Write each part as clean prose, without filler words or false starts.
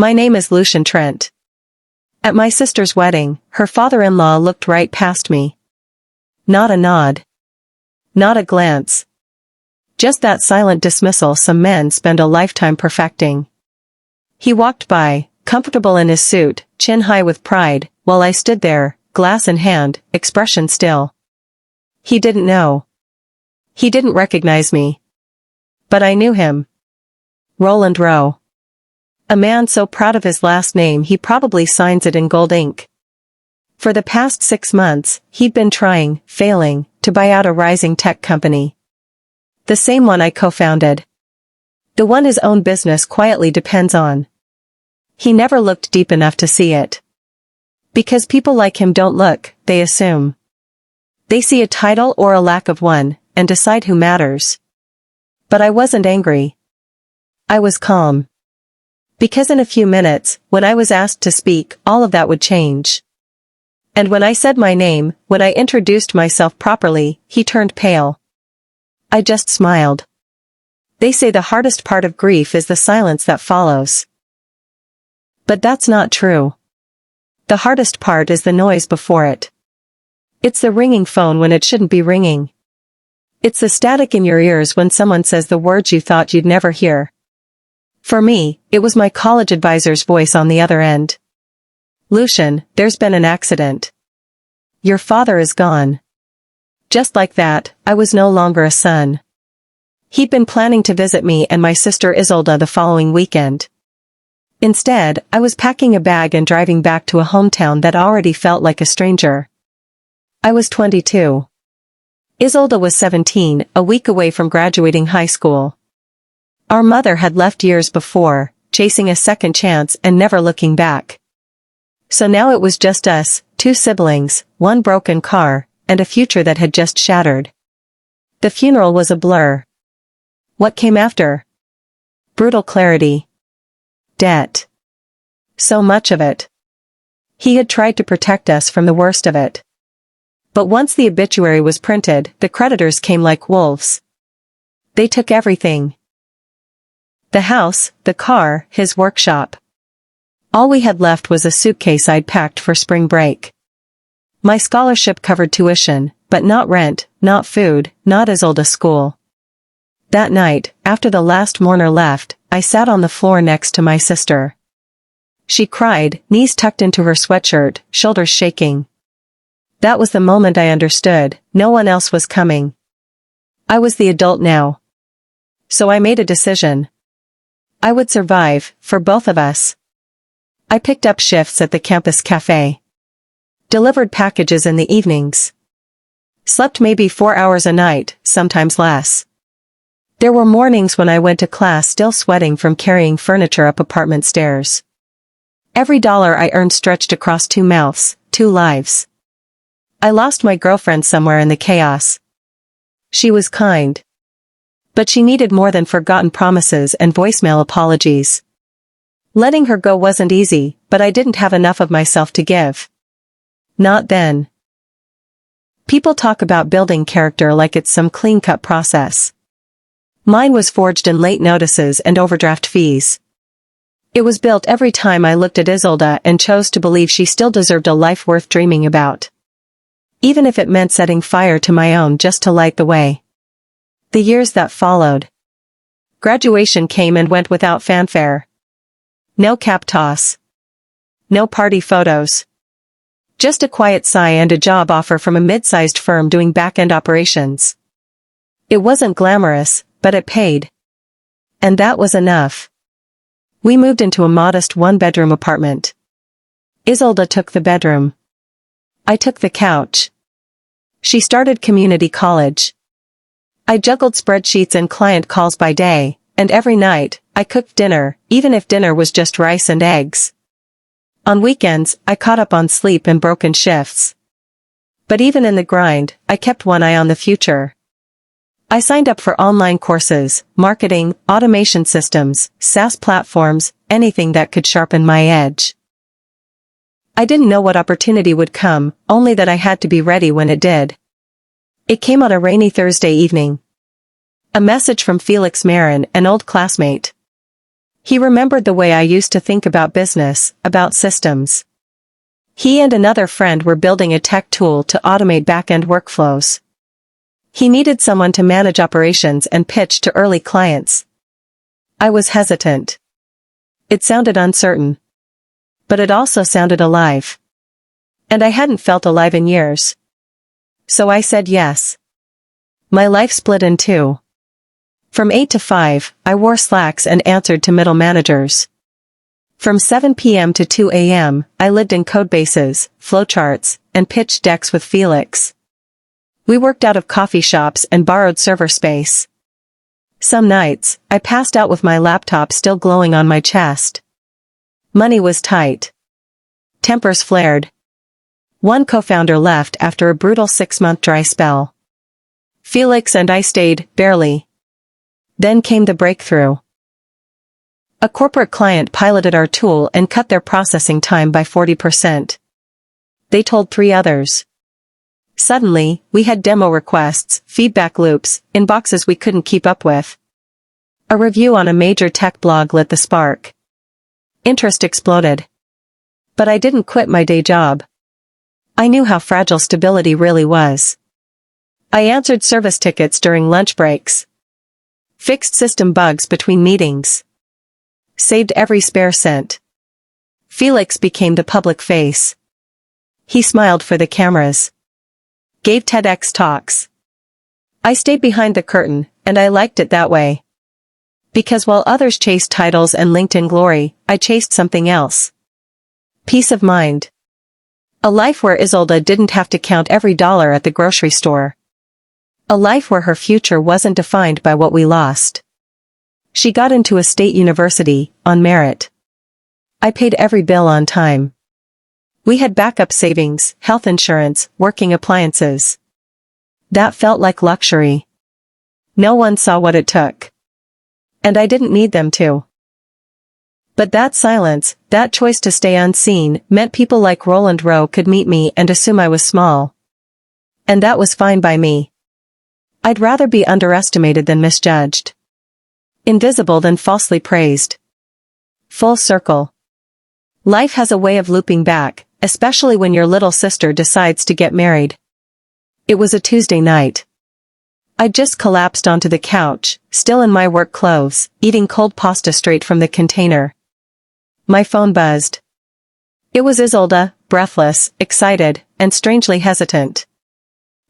My name is Lucian Trent. At my sister's wedding, her father-in-law looked right past me. Not a nod. Not a glance. Just that silent dismissal some men spend a lifetime perfecting. He walked by, comfortable in his suit, chin high with pride, while I stood there, glass in hand, expression still. He didn't know. He didn't recognize me. But I knew him. Roland Rowe. A man so proud of his last name he probably signs it in gold ink. For the past 6 months, he'd been trying, failing, to buy out a rising tech company. The same one I co-founded. The one his own business quietly depends on. He never looked deep enough to see it. Because people like him don't look, they assume. They see a title or a lack of one, and decide who matters. But I wasn't angry. I was calm. Because in a few minutes, when I was asked to speak, all of that would change. And when I said my name, when I introduced myself properly, he turned pale. I just smiled. They say the hardest part of grief is the silence that follows. But that's not true. The hardest part is the noise before it. It's the ringing phone when it shouldn't be ringing. It's the static in your ears when someone says the words you thought you'd never hear. For me, it was my college advisor's voice on the other end. Lucian, there's been an accident. Your father is gone. Just like that, I was no longer a son. He'd been planning to visit me and my sister Isolde the following weekend. Instead, I was packing a bag and driving back to a hometown that already felt like a stranger. I was 22. Isolde was 17, a week away from graduating high school. Our mother had left years before, chasing a second chance and never looking back. So now it was just us, 2 siblings, 1 broken car, and a future that had just shattered. The funeral was a blur. What came after? Brutal clarity. Debt. So much of it. He had tried to protect us from the worst of it. But once the obituary was printed, the creditors came like wolves. They took everything. The house, the car, his workshop. All we had left was a suitcase I'd packed for spring break. My scholarship covered tuition, but not rent, not food, not Isolde's school. That night, after the last mourner left, I sat on the floor next to my sister. She cried, knees tucked into her sweatshirt, shoulders shaking. That was the moment I understood, no one else was coming. I was the adult now. So I made a decision. I would survive, for both of us. I picked up shifts at the campus cafe. Delivered packages in the evenings. Slept maybe 4 hours a night, sometimes less. There were mornings when I went to class still sweating from carrying furniture up apartment stairs. Every dollar I earned stretched across 2 mouths, 2 lives. I lost my girlfriend somewhere in the chaos. She was kind. But she needed more than forgotten promises and voicemail apologies. Letting her go wasn't easy, but I didn't have enough of myself to give. Not then. People talk about building character like it's some clean-cut process. Mine was forged in late notices and overdraft fees. It was built every time I looked at Isolde and chose to believe she still deserved a life worth dreaming about. Even if it meant setting fire to my own just to light the way. The years that followed. Graduation came and went without fanfare. No cap toss. No party photos. Just a quiet sigh and a job offer from a mid-sized firm doing back-end operations. It wasn't glamorous, but it paid. And that was enough. We moved into a modest 1-bedroom apartment. Isolde took the bedroom. I took the couch. She started community college. I juggled spreadsheets and client calls by day, and every night, I cooked dinner, even if dinner was just rice and eggs. On weekends, I caught up on sleep and broken shifts. But even in the grind, I kept one eye on the future. I signed up for online courses, marketing, automation systems, SaaS platforms, anything that could sharpen my edge. I didn't know what opportunity would come, only that I had to be ready when it did. It came on a rainy Thursday evening. A message from Felix Marin, an old classmate. He remembered the way I used to think about business, about systems. He and another friend were building a tech tool to automate back-end workflows. He needed someone to manage operations and pitch to early clients. I was hesitant. It sounded uncertain. But it also sounded alive. And I hadn't felt alive in years. So I said yes. My life split in two. From 8 to 5, I wore slacks and answered to middle managers. From 7 p.m. to 2 a.m., I lived in codebases, flowcharts, and pitch decks with Felix. We worked out of coffee shops and borrowed server space. Some nights, I passed out with my laptop still glowing on my chest. Money was tight. Tempers flared. One co-founder left after a brutal 6-month dry spell. Felix and I stayed, barely. Then came the breakthrough. A corporate client piloted our tool and cut their processing time by 40%. They told 3 others. Suddenly, we had demo requests, feedback loops, inboxes we couldn't keep up with. A review on a major tech blog lit the spark. Interest exploded. But I didn't quit my day job. I knew how fragile stability really was. I answered service tickets during lunch breaks. Fixed system bugs between meetings. Saved every spare cent. Felix became the public face. He smiled for the cameras. Gave TEDx talks. I stayed behind the curtain, and I liked it that way. Because while others chased titles and LinkedIn glory, I chased something else. Peace of mind. A life where Isolde didn't have to count every dollar at the grocery store. A life where her future wasn't defined by what we lost. She got into a state university, on merit. I paid every bill on time. We had backup savings, health insurance, working appliances. That felt like luxury. No one saw what it took. And I didn't need them to. But that silence, that choice to stay unseen, meant people like Roland Rowe could meet me and assume I was small. And that was fine by me. I'd rather be underestimated than misjudged. Invisible than falsely praised. Full circle. Life has a way of looping back, especially when your little sister decides to get married. It was a Tuesday night. I'd just collapsed onto the couch, still in my work clothes, eating cold pasta straight from the container. My phone buzzed. It was Isolde, breathless, excited, and strangely hesitant.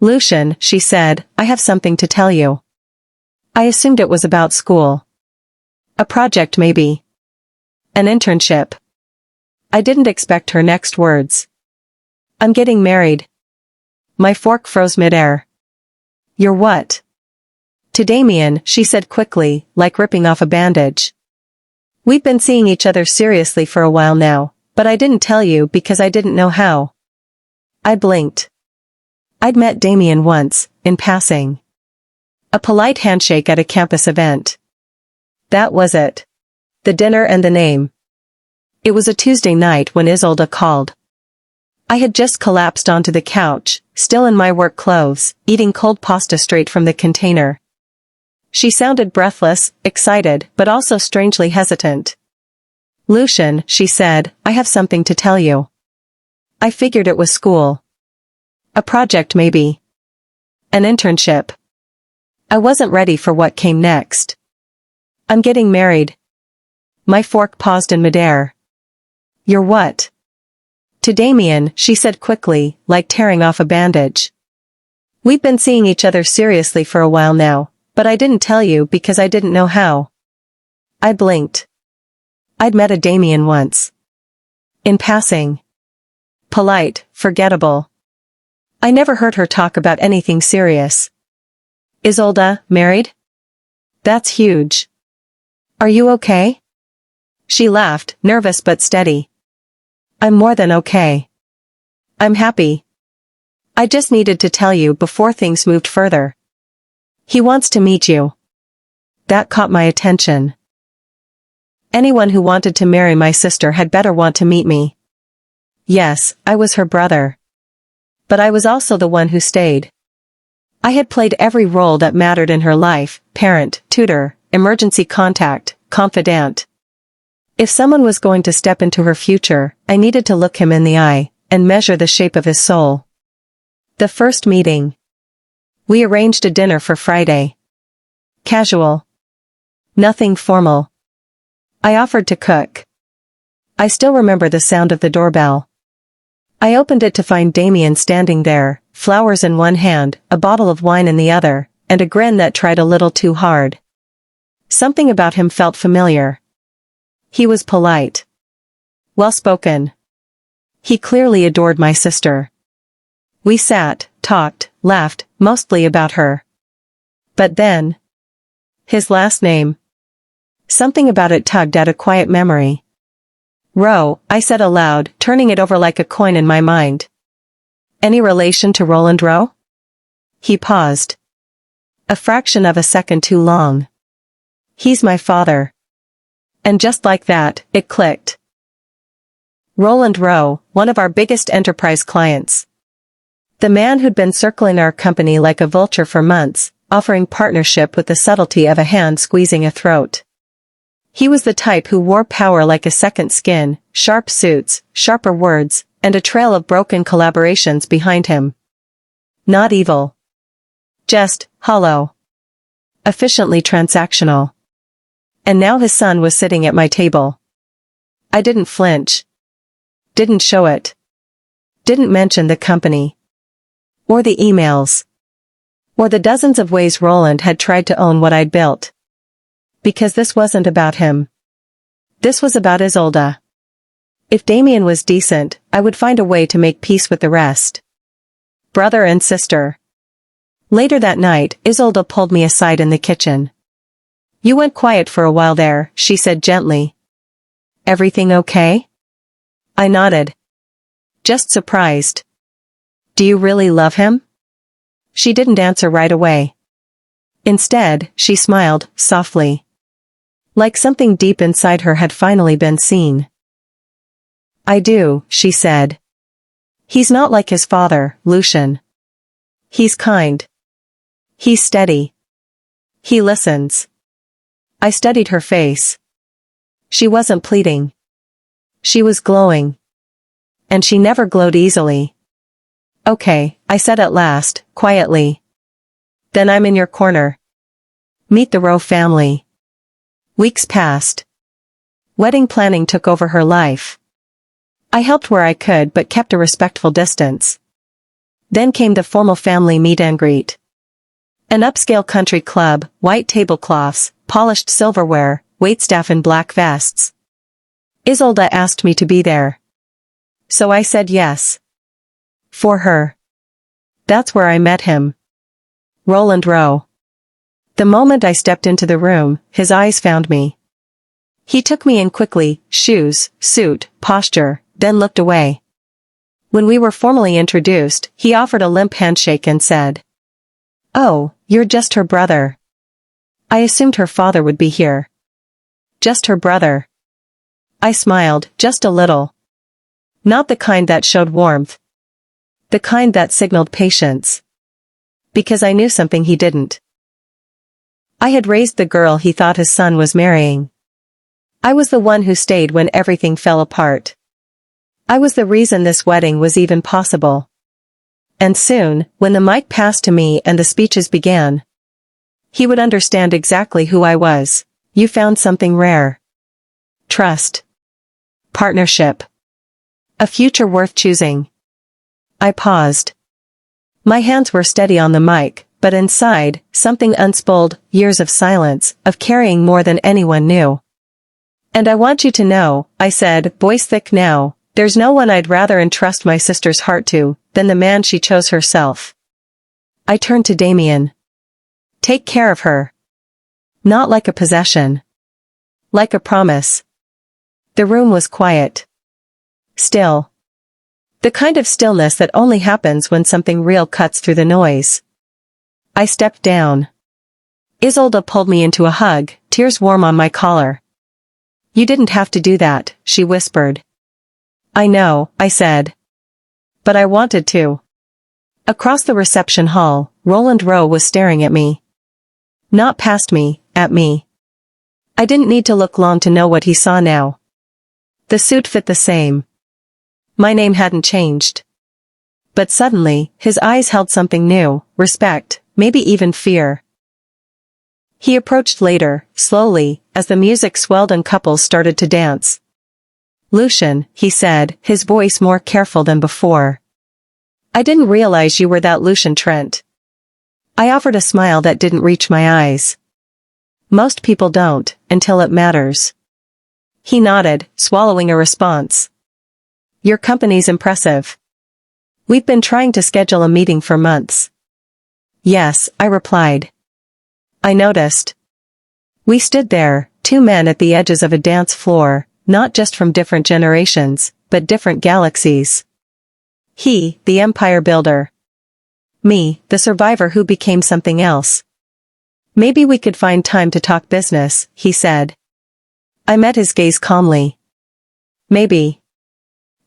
"Lucian," she said, "I have something to tell you." I assumed it was about school. A project maybe. An internship. I didn't expect her next words. "I'm getting married." My fork froze midair. "You're what?" "To Damien," she said quickly, like ripping off a bandage. "We've been seeing each other seriously for a while now, but I didn't tell you because I didn't know how." I blinked. I'd met Damien once, in passing. A polite handshake at a campus event. That was it. The dinner and the name. It was a Tuesday night when Isolde called. I had just collapsed onto the couch, still in my work clothes, eating cold pasta straight from the container. She sounded breathless, excited, but also strangely hesitant. "Lucian," she said, "I have something to tell you." I figured it was school. A project maybe. An internship. I wasn't ready for what came next. "I'm getting married." My fork paused in midair. "You're what?" "To Damien," she said quickly, like tearing off a bandage. "We've been seeing each other seriously for a while now, but I didn't tell you because I didn't know how." I blinked. I'd met a Damien once. In passing. Polite, forgettable. I never heard her talk about anything serious. "Isolde, married? That's huge. Are you okay?" She laughed, nervous but steady. "I'm more than okay. I'm happy. I just needed to tell you before things moved further. He wants to meet you." That caught my attention. Anyone who wanted to marry my sister had better want to meet me. Yes, I was her brother. But I was also the one who stayed. I had played every role that mattered in her life: parent, tutor, emergency contact, confidant. If someone was going to step into her future, I needed to look him in the eye, and measure the shape of his soul. The first meeting. We arranged a dinner for Friday. Casual. Nothing formal. I offered to cook. I still remember the sound of the doorbell. I opened it to find Damien standing there, flowers in one hand, a bottle of wine in the other, and a grin that tried a little too hard. Something about him felt familiar. He was polite. Well-spoken. He clearly adored my sister. We sat, talked, laughed, mostly about her. But then... his last name. Something about it tugged at a quiet memory. Rowe, I said aloud, turning it over like a coin in my mind. Any relation to Roland Rowe? He paused. A fraction of a second too long. He's my father. And just like that, it clicked. Roland Rowe, one of our biggest enterprise clients. The man who'd been circling our company like a vulture for months, offering partnership with the subtlety of a hand squeezing a throat. He was the type who wore power like a second skin, sharp suits, sharper words, and a trail of broken collaborations behind him. Not evil. Just hollow. Efficiently transactional. And now his son was sitting at my table. I didn't flinch. Didn't show it. Didn't mention the company. Or the emails. Or the dozens of ways Roland had tried to own what I'd built. Because this wasn't about him. This was about Isolde. If Damien was decent, I would find a way to make peace with the rest. Brother and sister. Later that night, Isolde pulled me aside in the kitchen. You went quiet for a while there, she said gently. Everything okay? I nodded. Just surprised. Do you really love him? She didn't answer right away. Instead, she smiled, softly. Like something deep inside her had finally been seen. I do, she said. He's not like his father, Lucian. He's kind. He's steady. He listens. I studied her face. She wasn't pleading. She was glowing. And she never glowed easily. Okay, I said at last, quietly. Then I'm in your corner. Meet the Rowe family. Weeks passed. Wedding planning took over her life. I helped where I could but kept a respectful distance. Then came the formal family meet and greet. An upscale country club, white tablecloths, polished silverware, waitstaff in black vests. Isolde asked me to be there. So I said yes. For her. That's where I met him. Roland Rowe. The moment I stepped into the room, his eyes found me. He took me in quickly, shoes, suit, posture, then looked away. When we were formally introduced, he offered a limp handshake and said, "Oh, you're just her brother." I assumed her father would be here. Just her brother. I smiled, just a little. Not the kind that showed warmth. The kind that signaled patience. Because I knew something he didn't. I had raised the girl he thought his son was marrying. I was the one who stayed when everything fell apart. I was the reason this wedding was even possible. And soon, when the mic passed to me and the speeches began, he would understand exactly who I was. You found something rare. Trust. Partnership. A future worth choosing. I paused. My hands were steady on the mic, but inside, something unspooled, years of silence, of carrying more than anyone knew. And I want you to know, I said, voice thick now, there's no one I'd rather entrust my sister's heart to, than the man she chose herself. I turned to Damien. Take care of her. Not like a possession. Like a promise. The room was quiet. Still. The kind of stillness that only happens when something real cuts through the noise. I stepped down. Isolde pulled me into a hug, tears warm on my collar. You didn't have to do that, she whispered. I know, I said. But I wanted to. Across the reception hall, Roland Rowe was staring at me. Not past me, at me. I didn't need to look long to know what he saw now, The suit fit the same. My name hadn't changed. But suddenly, his eyes held something new, respect, maybe even fear. He approached later, slowly, as the music swelled and couples started to dance. "Lucian," he said, his voice more careful than before. "I didn't realize you were that Lucian Trent." I offered a smile that didn't reach my eyes. Most people don't, until it matters. He nodded, swallowing a response. "Your company's impressive. We've been trying to schedule a meeting for months." "Yes," I replied. I noticed. We stood there, two men at the edges of a dance floor, not just from different generations, but different galaxies. He, the empire builder. Me, the survivor who became something else. "Maybe we could find time to talk business," he said. I met his gaze calmly. "Maybe."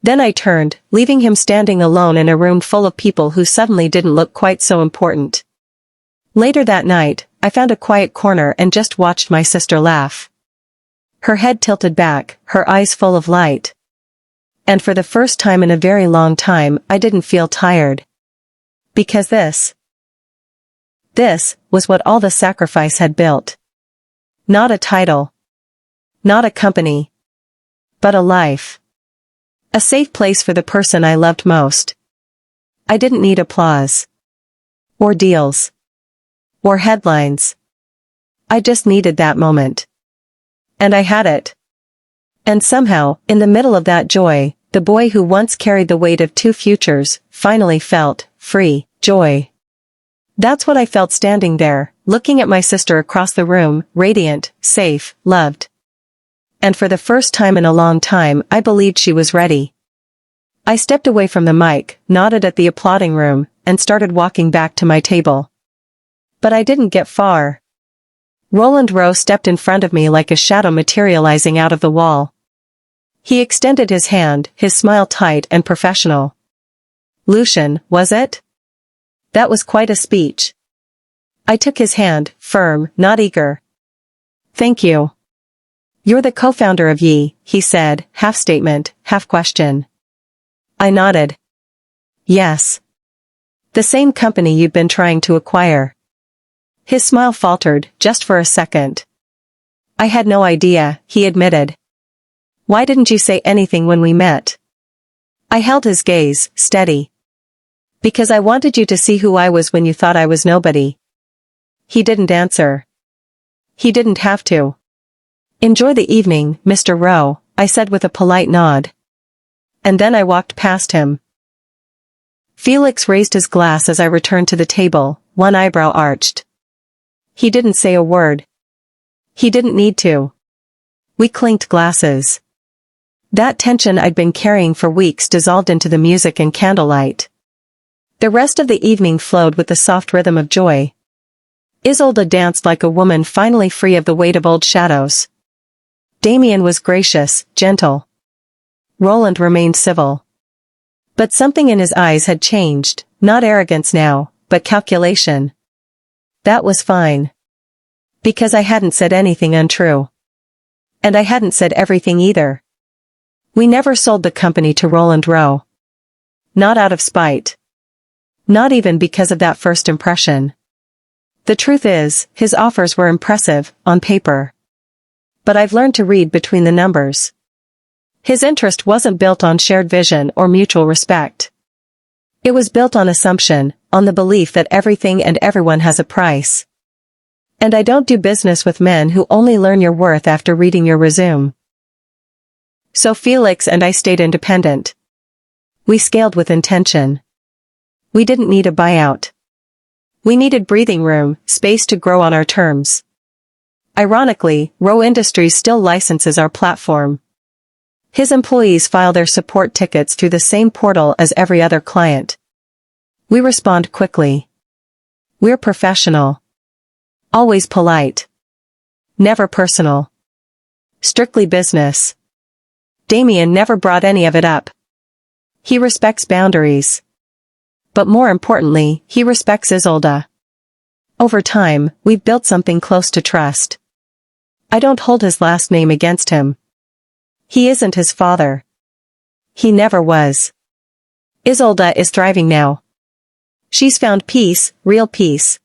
Then I turned, leaving him standing alone in a room full of people who suddenly didn't look quite so important. Later that night, I found a quiet corner and just watched my sister laugh. Her head tilted back, her eyes full of light. And for the first time in a very long time, I didn't feel tired. Because this was what all the sacrifice had built. Not a title. Not a company. But a life. A safe place for the person I loved most. I didn't need applause. Or deals. Or headlines. I just needed that moment. And I had it. And somehow, in the middle of that joy, the boy who once carried the weight of two futures, finally felt free joy. That's what I felt standing there, looking at my sister across the room, radiant, safe, loved. And for the first time in a long time, I believed she was ready. I stepped away from the mic, nodded at the applauding room, and started walking back to my table. But I didn't get far. Roland Rowe stepped in front of me like a shadow materializing out of the wall. He extended his hand, his smile tight and professional. "Lucian, was it?" That was quite a speech. I took his hand, firm, not eager. "Thank you. You're the co-founder of Yi," he said, half statement, half question. I nodded. "Yes. The same company you've been trying to acquire." His smile faltered, just for a second. "I had no idea," he admitted. "Why didn't you say anything when we met?" I held his gaze, steady. "Because I wanted you to see who I was when you thought I was nobody." He didn't answer. He didn't have to. "Enjoy the evening, Mr. Rowe," I said with a polite nod. And then I walked past him. Felix raised his glass as I returned to the table, one eyebrow arched. He didn't say a word. He didn't need to. We clinked glasses. That tension I'd been carrying for weeks dissolved into the music and candlelight. The rest of the evening flowed with the soft rhythm of joy. Isolde danced like a woman finally free of the weight of old shadows. Damien was gracious, gentle. Roland remained civil. But something in his eyes had changed, not arrogance now, but calculation. That was fine. Because I hadn't said anything untrue. And I hadn't said everything either. We never sold the company to Roland Rowe. Not out of spite. Not even because of that first impression. The truth is, his offers were impressive, on paper. But I've learned to read between the numbers. His interest wasn't built on shared vision or mutual respect. It was built on assumption, on the belief that everything and everyone has a price. And I don't do business with men who only learn your worth after reading your resume. So Felix and I stayed independent. We scaled with intention. We didn't need a buyout. We needed breathing room, space to grow on our terms. Ironically, Rowe Industries still licenses our platform. His employees file their support tickets through the same portal as every other client. We respond quickly. We're professional. Always polite. Never personal. Strictly business. Damien never brought any of it up. He respects boundaries. But more importantly, he respects Isolde. Over time, we've built something close to trust. I don't hold his last name against him. He isn't his father. He never was. Isolde is thriving now. She's found peace, real peace.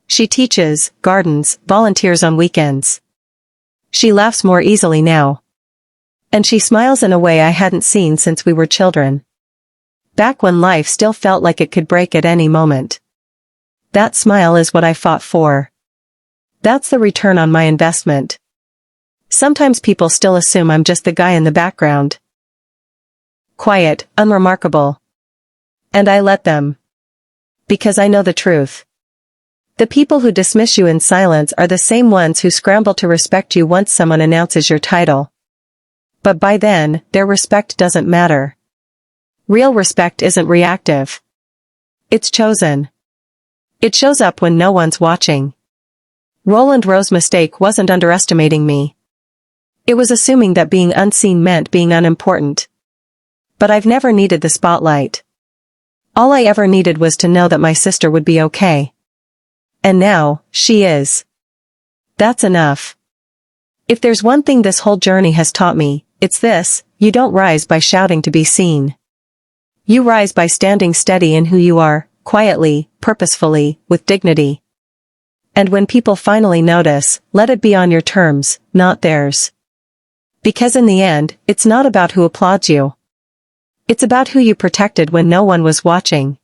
She teaches, gardens, volunteers on weekends. She laughs more easily now. And she smiles in a way I hadn't seen since we were children. Back when life still felt like it could break at any moment. That smile is what I fought for. That's the return on my investment. Sometimes people still assume I'm just the guy in the background. Quiet, unremarkable. And I let them. Because I know the truth. The people who dismiss you in silence are the same ones who scramble to respect you once someone announces your title. But by then, their respect doesn't matter. Real respect isn't reactive. It's chosen. It shows up when no one's watching. Roland Rowe's mistake wasn't underestimating me. It was assuming that being unseen meant being unimportant. But I've never needed the spotlight. All I ever needed was to know that my sister would be okay. And now, she is. That's enough. If there's one thing this whole journey has taught me, it's this: you don't rise by shouting to be seen. You rise by standing steady in who you are, quietly, purposefully, with dignity. And when people finally notice, let it be on your terms, not theirs. Because in the end, it's not about who applauds you. It's about who you protected when no one was watching.